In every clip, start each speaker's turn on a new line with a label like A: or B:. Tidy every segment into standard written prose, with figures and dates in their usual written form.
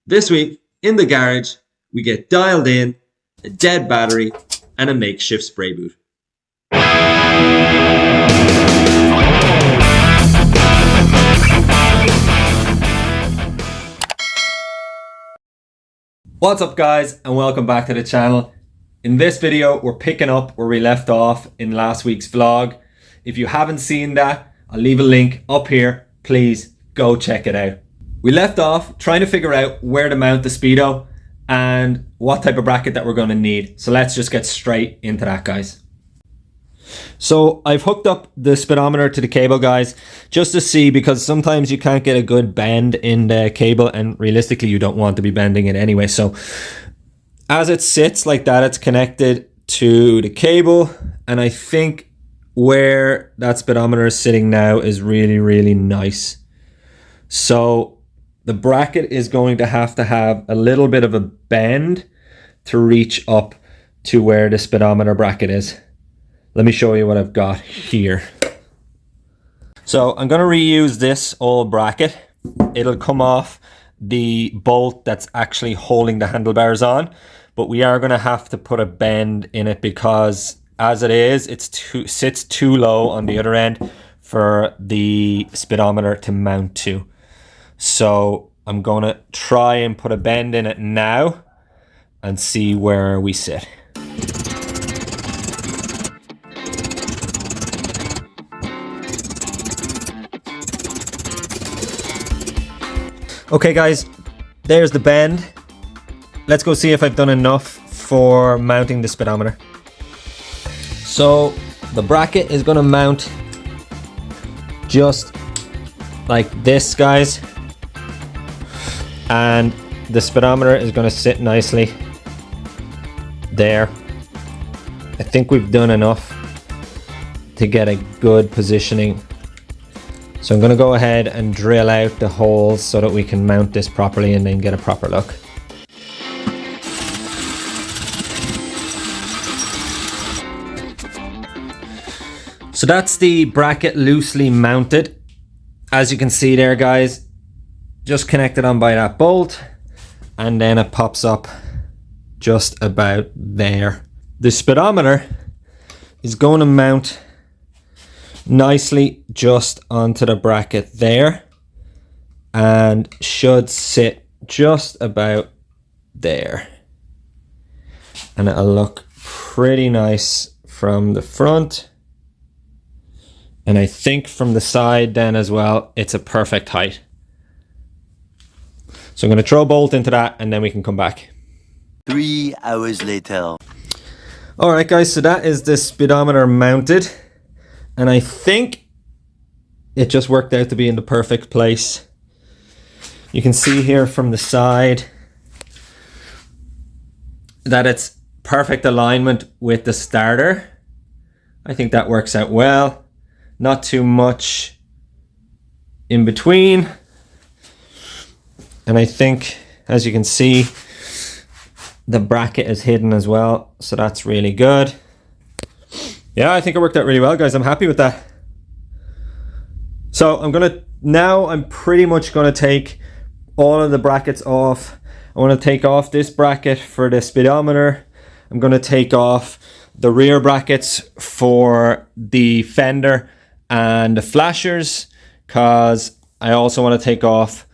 A: This week, in the garage, we get dialed in, a dead battery, and a makeshift spray boot. What's up guys, and welcome back to the channel. In this video, we're picking up where we left off in last week's vlog. If you haven't seen that, I'll leave a link up here. Please go check it out. We left off trying to figure out where to mount the Speedo and what type of bracket that we're going to need. So let's just get straight into that, guys. So I've hooked up the speedometer to the cable, guys, just to see, because sometimes you can't get a good bend in the cable, and realistically you don't want to be bending it anyway. So as it sits like that, it's connected to the cable, and I think where that speedometer is sitting now is really nice. So the bracket is going to have a little bit of a bend to reach up to where the speedometer bracket is. Let me show you what I've got here. So I'm going to reuse this old bracket. It'll come off the bolt that's actually holding the handlebars on, but we are going to have to put a bend in it because as it is, it sits too low on the other end for the speedometer to mount to. So I'm going to try and put a bend in it now and see where we sit. Okay guys, there's the bend. Let's go see if I've done enough for mounting the speedometer. So the bracket is going to mount just like this, guys. And the speedometer is going to sit nicely there. I think we've done enough to get a good positioning. So I'm going to go ahead and drill out the holes so that we can mount this properly and then get a proper look. So that's the bracket loosely mounted. As you can see there, guys, just connected on by that bolt, and then it pops up just about there. The speedometer is going to mount nicely just onto the bracket there and should sit just about there, and it'll look pretty nice from the front, and I think from the side then as well. It's a perfect height. So I'm going to throw a bolt into that and then we can come back.
B: 3 hours later.
A: Alright guys, so that is the speedometer mounted, and I think it just worked out to be in the perfect place. You can see here from the side that it's perfect alignment with the starter. I think that works out well. Not too much in between. And I think, as you can see, the bracket is hidden as well, so that's really good. Yeah, I think it worked out really well, guys. I'm happy with that. So I'm pretty much gonna take all of the brackets off. I want to take off this bracket for the speedometer. I'm gonna take off the rear brackets for the fender and the flashers, because I also want to take off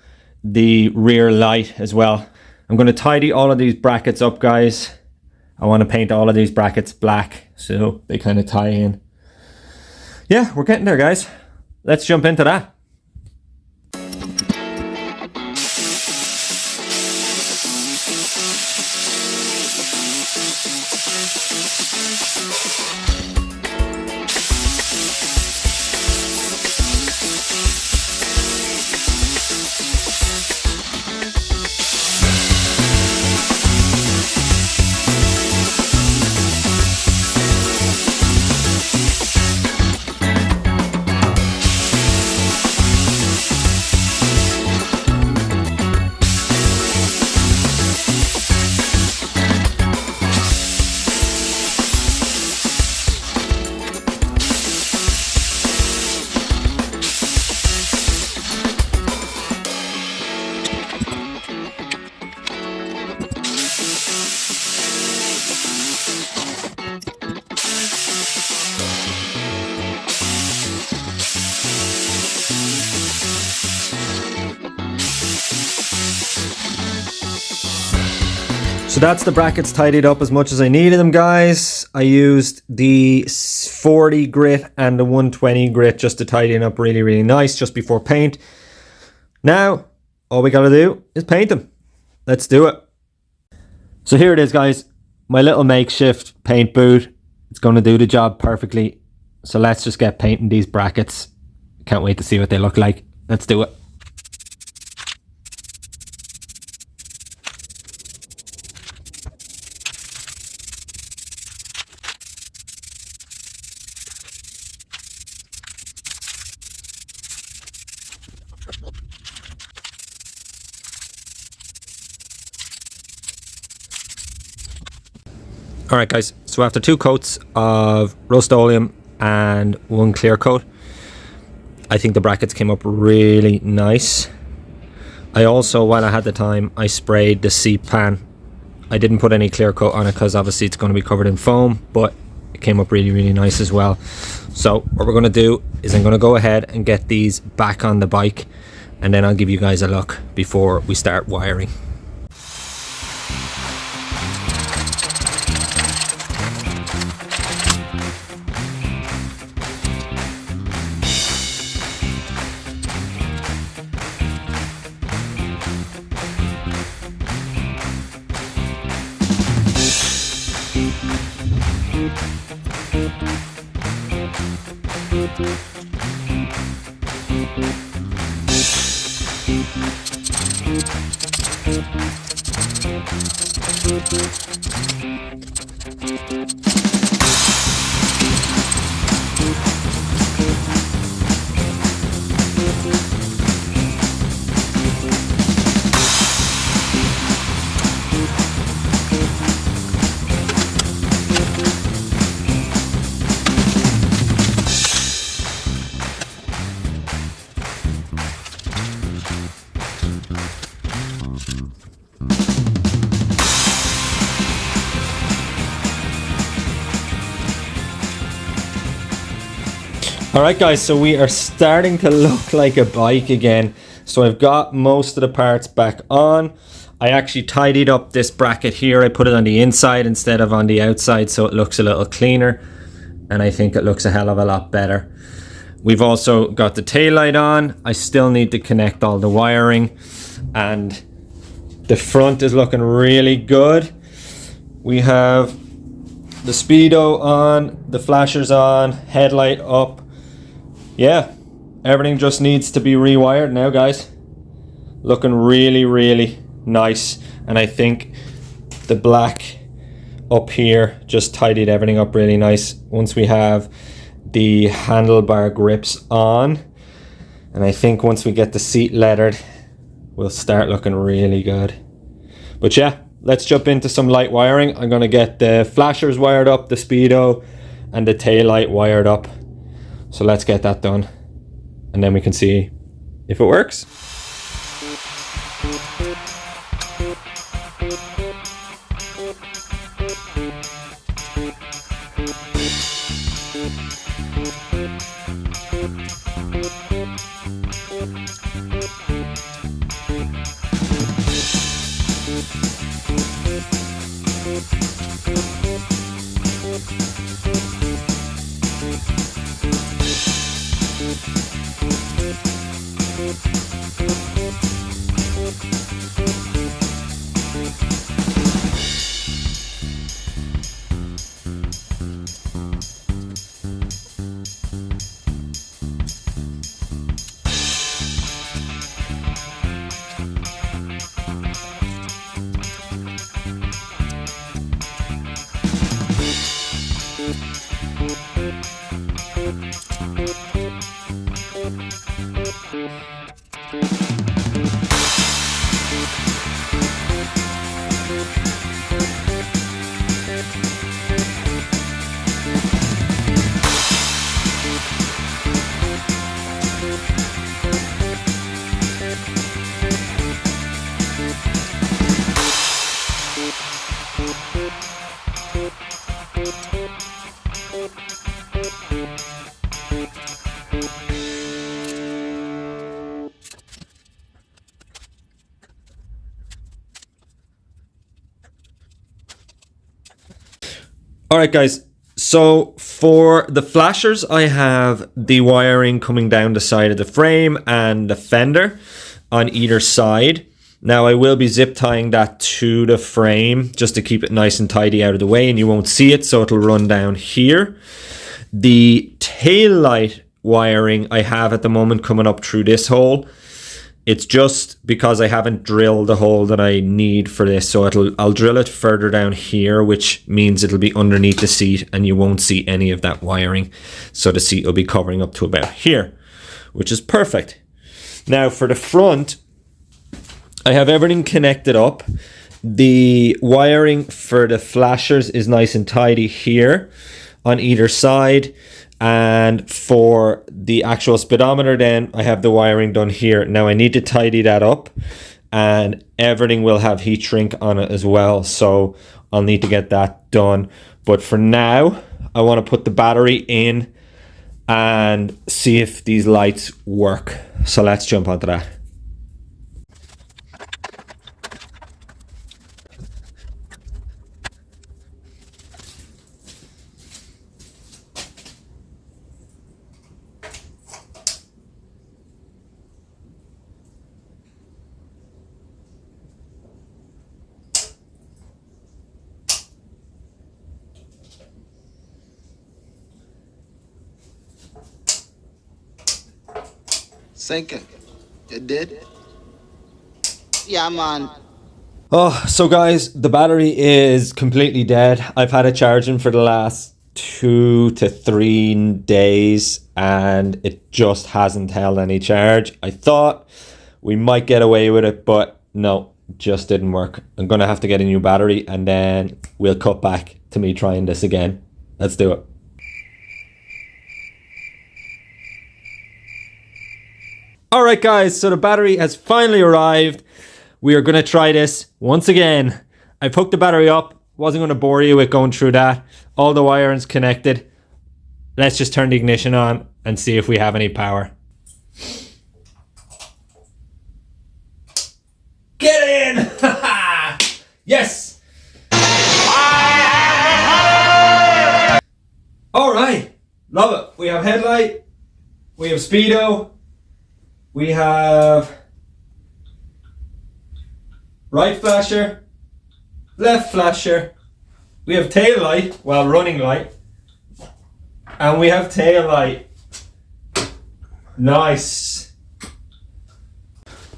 A: the rear light as well. I'm going to tidy all of these brackets up, guys. I want to paint all of these brackets black so they kind of tie in. Yeah, we're getting there, guys. Let's jump into that. So that's the brackets tidied up as much as I needed them, guys. I used the 40 grit and the 120 grit just to tidy it up really, really nice just before paint. Now, all we gotta do is paint them. Let's do it. So here it is, guys. My little makeshift paint boot. It's gonna do the job perfectly. So let's just get painting these brackets. Can't wait to see what they look like. Let's do it. Alright guys, so after 2 coats of Rust-Oleum and 1 clear coat, I think the brackets came up really nice. I also, while I had the time, I sprayed the seat pan. I didn't put any clear coat on it because obviously it's going to be covered in foam, but it came up really, really nice as well. So what we're going to do is I'm going to go ahead and get these back on the bike, and then I'll give you guys a look before we start wiring. Alright guys, so we are starting to look like a bike again. So I've got most of the parts back on. I actually tidied up this bracket here. I put it on the inside instead of on the outside, so it looks a little cleaner. And I think it looks a hell of a lot better. We've also got the taillight on. I still need to connect all the wiring. And the front is looking really good. We have the speedo on, the flashers on, headlight up. Yeah, everything just needs to be rewired now, guys. Looking really, really nice. And I think the black up here just tidied everything up really nice. Once we have the handlebar grips on, and I think once we get the seat leathered, we'll start looking really good. But yeah, let's jump into some light wiring. I'm gonna get the flashers wired up, the speedo, and the taillight wired up. So let's get that done, and then we can see if it works. All right, guys. So for the flashers, I have the wiring coming down the side of the frame and the fender on either side. Now I will be zip tying that to the frame just to keep it nice and tidy out of the way, and you won't see it, so it'll run down here. The tail light wiring I have at the moment coming up through this hole. It's just because I haven't drilled the hole that I need for this, so I'll drill it further down here, which means it'll be underneath the seat and you won't see any of that wiring. So the seat will be covering up to about here, which is perfect. Now for the front, I have everything connected up. The wiring for the flashers is nice and tidy here on either side. And for the actual speedometer, then I have the wiring done here. Now I need to tidy that up, and everything will have heat shrink on it as well. So I'll need to get that done. But for now, I want to put the battery in and see if these lights work. So let's jump onto that.
C: Sinking. It did? Yeah, man.
A: Oh, so guys, the battery is completely dead. I've had it charging for the last 2 to 3 days and it just hasn't held any charge. I thought we might get away with it, but no, just didn't work. I'm gonna have to get a new battery and then we'll cut back to me trying this again. Let's do it. All right, guys, so the battery has finally arrived. We are going to try this once again. I've hooked the battery up. Wasn't going to bore you with going through that. All the wiring's connected. Let's just turn the ignition on and see if we have any power. Get in! Yes! All right, love it. We have headlight. We have speedo. We have right flasher, left flasher. We have tail light, well, running light. And we have tail light. Nice.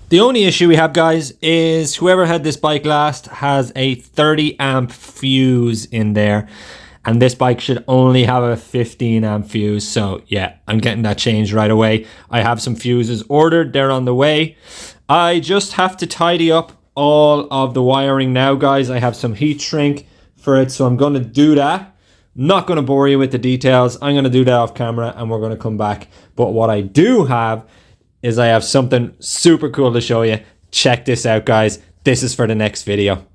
A: The only issue we have, guys, is whoever had this bike last has a 30 amp fuse in there. And this bike should only have a 15 amp fuse. So yeah, I'm getting that changed right away. I have some fuses ordered. They're on the way. I just have to tidy up all of the wiring now, guys. I have some heat shrink for it. So I'm going to do that. Not going to bore you with the details. I'm going to do that off camera and we're going to come back. But what I do have is I have something super cool to show you. Check this out, guys. This is for the next video.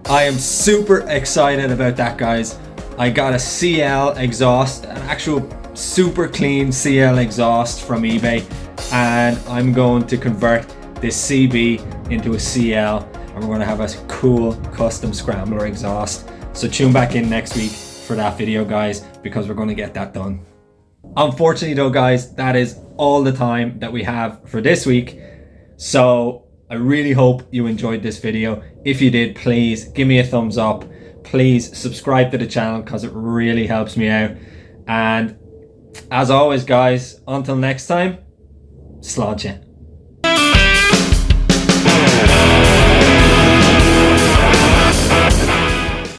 A: I am super excited about that, guys. I got a CL exhaust, an actual super clean CL exhaust from eBay, and I'm going to convert this CB into a CL, and we're going to have a cool custom scrambler exhaust. So tune back in next week for that video, guys, because we're going to get that done. Unfortunately though, guys, that is all the time that we have for this week. So I really hope you enjoyed this video. If you did, please give me a thumbs up. Please subscribe to the channel because it really helps me out. And as always, guys, until next time, Sled.